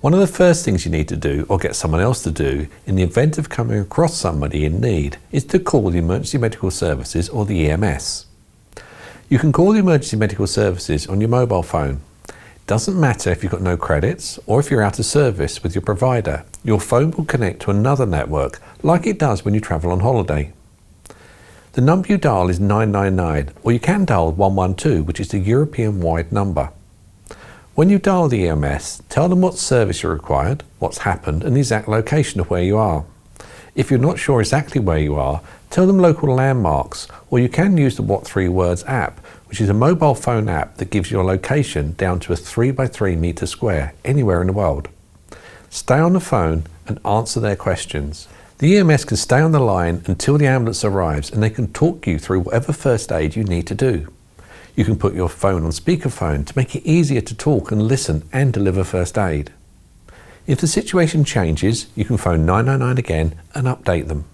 One of the first things you need to do, or get someone else to do, in the event of coming across somebody in need, is to call the Emergency Medical Services or the EMS. You can call the Emergency Medical Services on your mobile phone. It doesn't matter if you've got no credits or if you're out of service with your provider. Your phone will connect to another network like it does when you travel on holiday. The number you dial is 999, or you can dial 112, which is the European-wide number. When you dial the EMS, tell them what service you're required, what's happened, and the exact location of where you are. If you're not sure exactly where you are, tell them local landmarks, or you can use the What 3 Words app, which is a mobile phone app that gives your location down to a 3x3 metre square anywhere in the world. Stay on the phone and answer their questions. The EMS can stay on the line until the ambulance arrives, and they can talk you through whatever first aid you need to do. You can put your phone on speakerphone to make it easier to talk and listen and deliver first aid. If the situation changes, you can phone 999 again and update them.